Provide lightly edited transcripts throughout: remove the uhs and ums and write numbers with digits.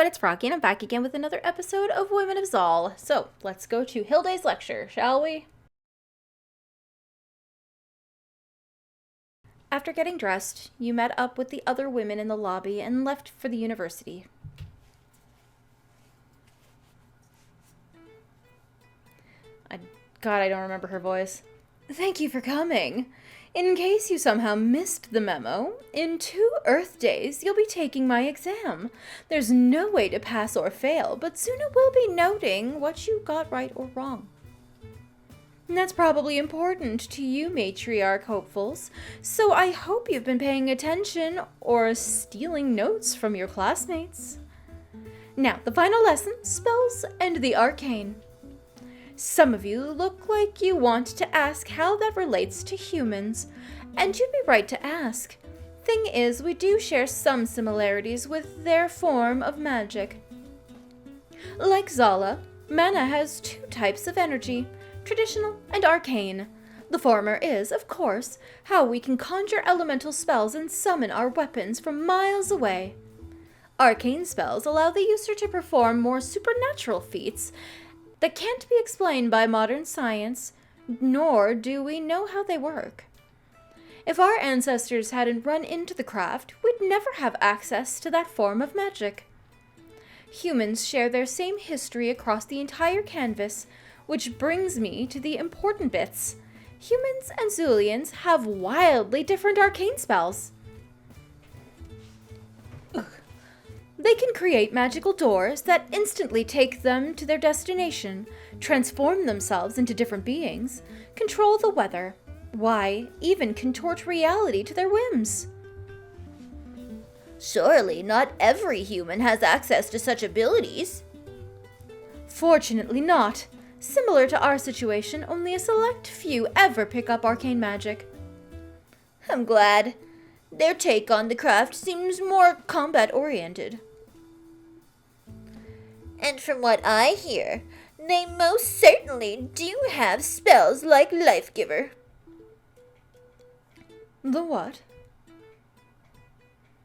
everyone, it's Froggy, and I'm back again with another episode of Women of Zal. So, let's go to Hilday's lecture, shall we? After getting dressed, you met up with the other women in the lobby and left for the university. God, I don't remember her voice. Thank you for coming. In case you somehow missed the memo, in 2 Earth days you'll be taking my exam. There's no way to pass or fail, but soon it will be noting what you got right or wrong. And that's probably important to you matriarch hopefuls, so I hope you've been paying attention or stealing notes from your classmates. Now, the final lesson, spells and the arcane. Some of you look like you want to ask how that relates to humans, and you'd be right to ask. Thing is, we do share some similarities with their form of magic. Like Zala, mana has 2 types of energy, traditional and arcane. The former is, of course, how we can conjure elemental spells and summon our weapons from miles away. Arcane spells allow the user to perform more supernatural feats that can't be explained by modern science, nor do we know how they work. If our ancestors hadn't run into the craft, we'd never have access to that form of magic. Humans share their same history across the entire canvas, which brings me to the important bits. Humans and Zulians have wildly different arcane spells. They can create magical doors that instantly take them to their destination, transform themselves into different beings, control the weather, even contort reality to their whims. Surely not every human has access to such abilities. Fortunately not. Similar to our situation, only a select few ever pick up arcane magic. I'm glad. Their take on the craft seems more combat-oriented. And from what I hear, they most certainly do have spells like Life Giver. The what?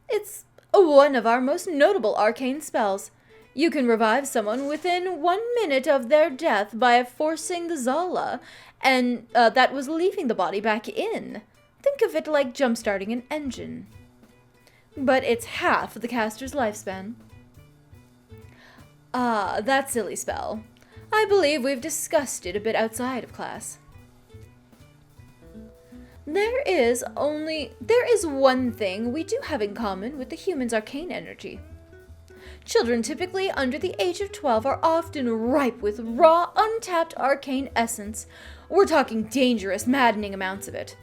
It's one of our most notable arcane spells. You can revive someone within 1 minute of their death by forcing the Zala, and that was leaving the body back in. Think of it like jump-starting an engine. But it's half the caster's lifespan. Ah, that silly spell. I believe we've discussed it a bit outside of class. There is one thing we do have in common with the human's arcane energy. Children typically under the age of 12 are often ripe with raw, untapped arcane essence. We're talking dangerous, maddening amounts of it.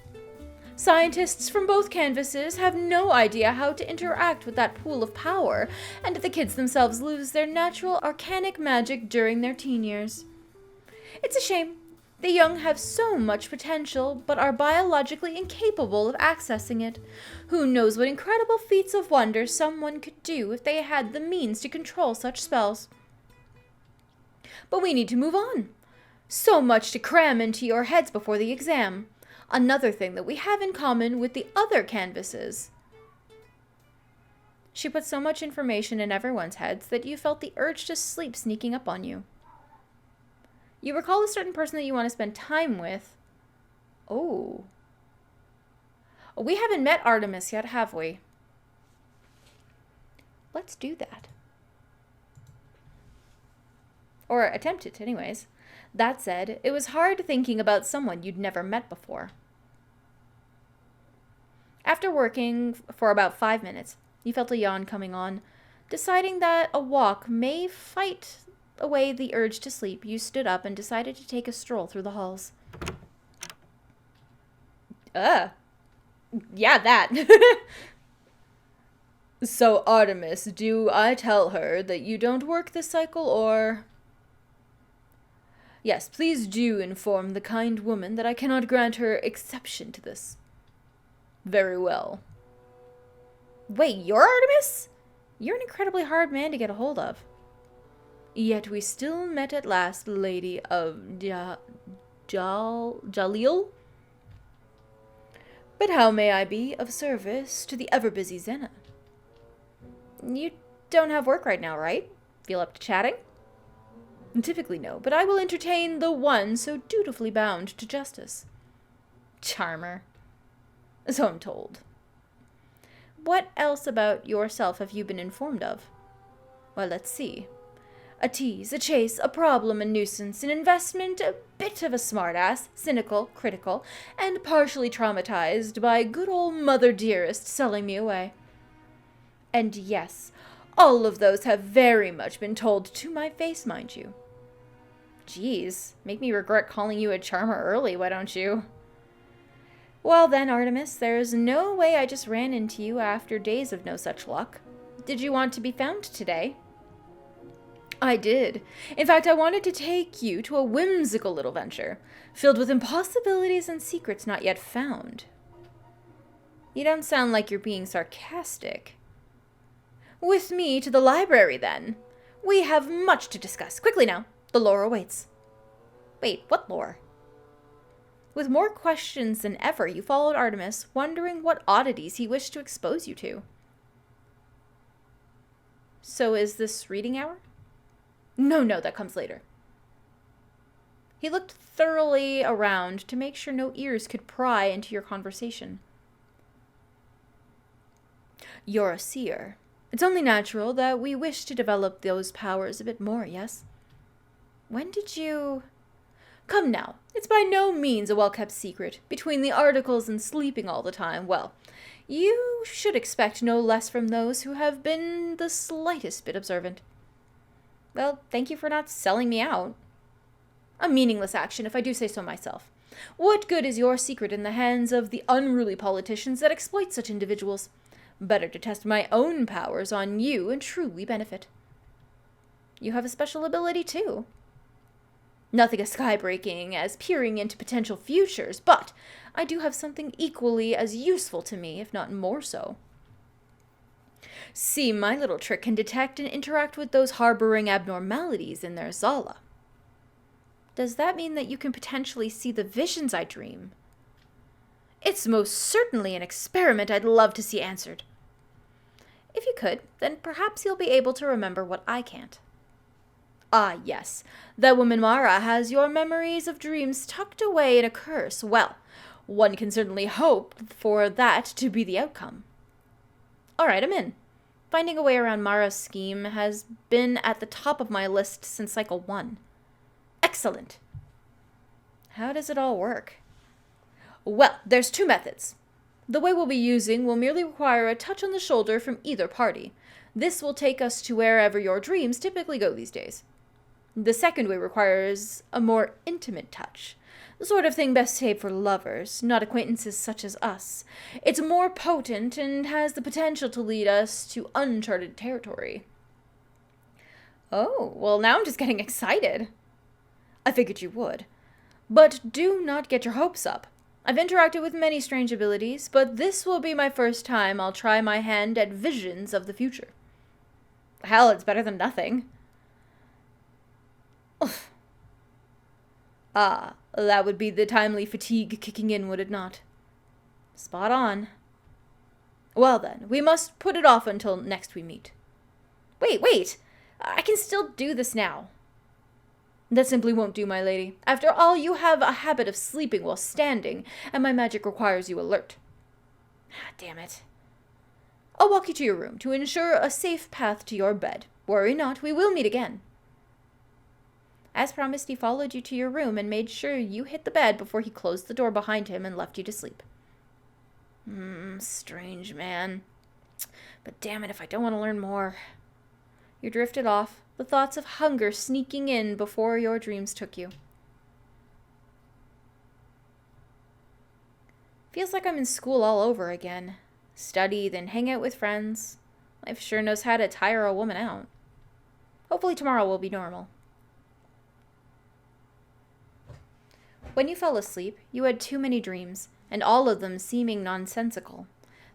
Scientists from both canvases have no idea how to interact with that pool of power, and the kids themselves lose their natural arcanic magic during their teen years. It's a shame. The young have so much potential, but are biologically incapable of accessing it. Who knows what incredible feats of wonder someone could do if they had the means to control such spells. But we need to move on. So much to cram into your heads before the exam. Another thing that we have in common with the other canvases. She put so much information in everyone's heads that you felt the urge to sleep sneaking up on you. You recall a certain person that you want to spend time with. Oh. We haven't met Artimis yet, have we? Let's do that. Or attempt it, anyways. That said, it was hard thinking about someone you'd never met before. After working for about 5 minutes, you felt a yawn coming on. Deciding that a walk may fight away the urge to sleep, you stood up and decided to take a stroll through the halls. Yeah, that. So, Artemis, do I tell her that you don't work this cycle, or... Yes, please do inform the kind woman that I cannot grant her exception to this. Very well. Wait, you're Artemis? You're an incredibly hard man to get a hold of. Yet we still met at last, Lady of Jalil? But how may I be of service to the ever-busy Zena? You Don't have work right now, right? Feel up to chatting? Typically no, but I will entertain the one so dutifully bound to justice. Charmer. So I'm told. What else about yourself have you been informed of? Well, let's see. A tease, a chase, a problem, a nuisance, an investment, a bit of a smartass, cynical, critical, and partially traumatized by good old Mother Dearest selling me away. And yes, all of those have very much been told to my face, mind you. Geez, make me regret calling you a charmer early, why don't you? Well then, Artemis, there's no way I just ran into you after days of no such luck. Did you want to be found today? I did. In fact, I wanted to take you to a whimsical little venture, filled with impossibilities and secrets not yet found. You don't sound like you're being sarcastic. With me to the library, then. We have much to discuss. Quickly now. The lore awaits. Wait, what lore? With more questions than ever, you followed Artemis, wondering what oddities he wished to expose you to. So is this reading hour? No, that comes later. He looked thoroughly around to make sure no ears could pry into your conversation. You're a seer. It's only natural that we wish to develop those powers a bit more, yes? When did you... Come now, it's by no means a well-kept secret. Between the articles and sleeping all the time, well, you should expect no less from those who have been the slightest bit observant. Well, thank you for not selling me out. A meaningless action, if I do say so myself. What good is your secret in the hands of the unruly politicians that exploit such individuals? Better to test my own powers on you and truly benefit. You have a special ability, too. Nothing as sky-breaking as peering into potential futures, but I do have something equally as useful to me, if not more so. See, my little trick can detect and interact with those harboring abnormalities in their Zala. Does that mean that you can potentially see the visions I dream? It's most certainly an experiment I'd love to see answered. If you could, then perhaps you'll be able to remember what I can't. Ah, yes, that woman Mara has your memories of dreams tucked away in a curse. Well, one can certainly hope for that to be the outcome. All right, I'm in. Finding a way around Mara's scheme has been at the top of my list since Cycle 1. Excellent. How does it all work? Well, there's two methods. The way we'll be using will merely require a touch on the shoulder from either party. This will take us to wherever your dreams typically go these days. The second way requires a more intimate touch. The sort of thing best saved for lovers, not acquaintances such as us. It's more potent and has the potential to lead us to uncharted territory. Oh, well now I'm just getting excited. I figured you would. But do not get your hopes up. I've interacted with many strange abilities, but this will be my first time I'll try my hand at visions of the future. Hell, it's better than nothing. Oof. Ah, that would be the timely fatigue kicking in, would it not? Spot on. Well then, we must put it off until next we meet. Wait! I can still do this now. That simply won't do, my lady. After all, you have a habit of sleeping while standing, and my magic requires you alert. Damn it. I'll walk you to your room to ensure a safe path to your bed. Worry not, we will meet again. As promised, he followed you to your room and made sure you hit the bed before he closed the door behind him and left you to sleep. Strange man. But damn it if I don't want to learn more. You drifted off, the thoughts of hunger sneaking in before your dreams took you. Feels like I'm in school all over again. Study, then hang out with friends. Life sure knows how to tire a woman out. Hopefully tomorrow will be normal. When you fell asleep, you had too many dreams, and all of them seeming nonsensical.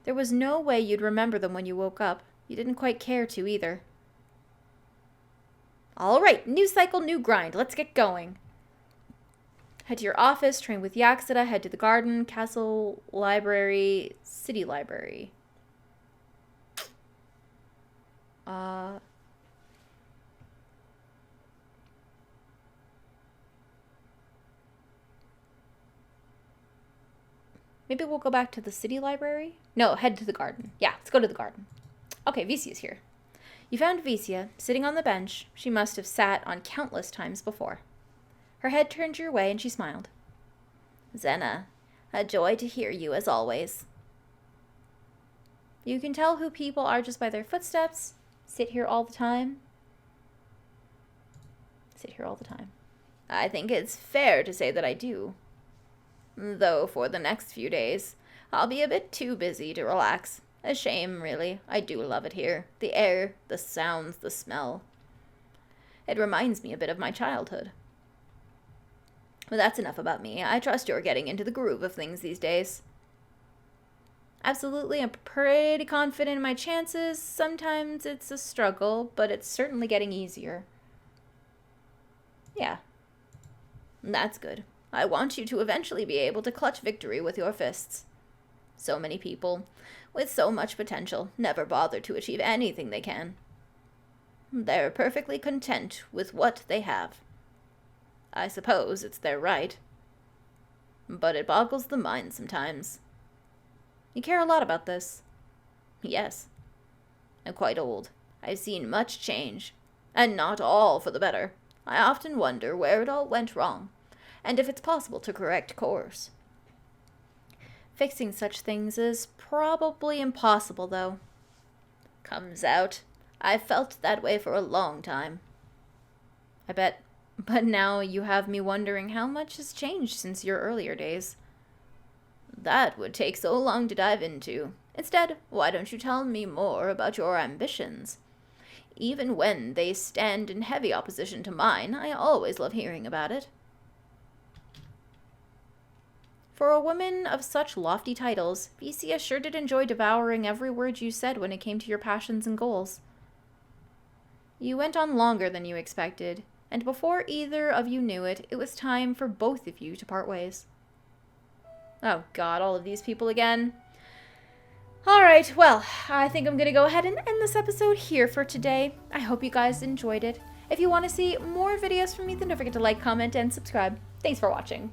There was no way you'd remember them when you woke up. You didn't quite care to either. All right, new cycle, new grind. Let's get going. Head to your office, train with Yaxida, head to the garden, castle, library, city library. Maybe we'll go back to the city library? No, head to the garden. Yeah, let's go to the garden. Okay, Vicia's here. You found Vicia, sitting on the bench she must have sat on countless times before. Her head turned your way and she smiled. Zena, a joy to hear you as always. You can tell who people are just by their footsteps. Sit here all the time. Sit here all the time. I think it's fair to say that I do. Though for the next few days, I'll be a bit too busy to relax. A shame, really. I do love it here. The air, the sounds, the smell. It reminds me a bit of my childhood. But that's enough about me. I trust you're getting into the groove of things these days. Absolutely, I'm pretty confident in my chances. Sometimes it's a struggle, but it's certainly getting easier. Yeah. That's good. I want you to eventually be able to clutch victory with your fists. So many people, with so much potential, never bother to achieve anything they can. They're perfectly content with what they have. I suppose it's their right. But it boggles the mind sometimes. You care a lot about this. Yes. I'm quite old. I've seen much change, and not all for the better. I often wonder where it all went wrong, and if it's possible to correct course. Fixing such things is probably impossible, though. Comes out. I've felt that way for a long time. I bet. But now you have me wondering how much has changed since your earlier days. That would take so long to dive into. Instead, why don't you tell me more about your ambitions? Even when they stand in heavy opposition to mine, I always love hearing about it. For a woman of such lofty titles, Vicia sure did enjoy devouring every word you said when it came to your passions and goals. You went on longer than you expected, and before either of you knew it, it was time for both of you to part ways. Oh god, all of these people again. Alright, well, I think I'm gonna go ahead and end this episode here for today. I hope you guys enjoyed it. If you want to see more videos from me, then don't forget to like, comment, and subscribe. Thanks for watching.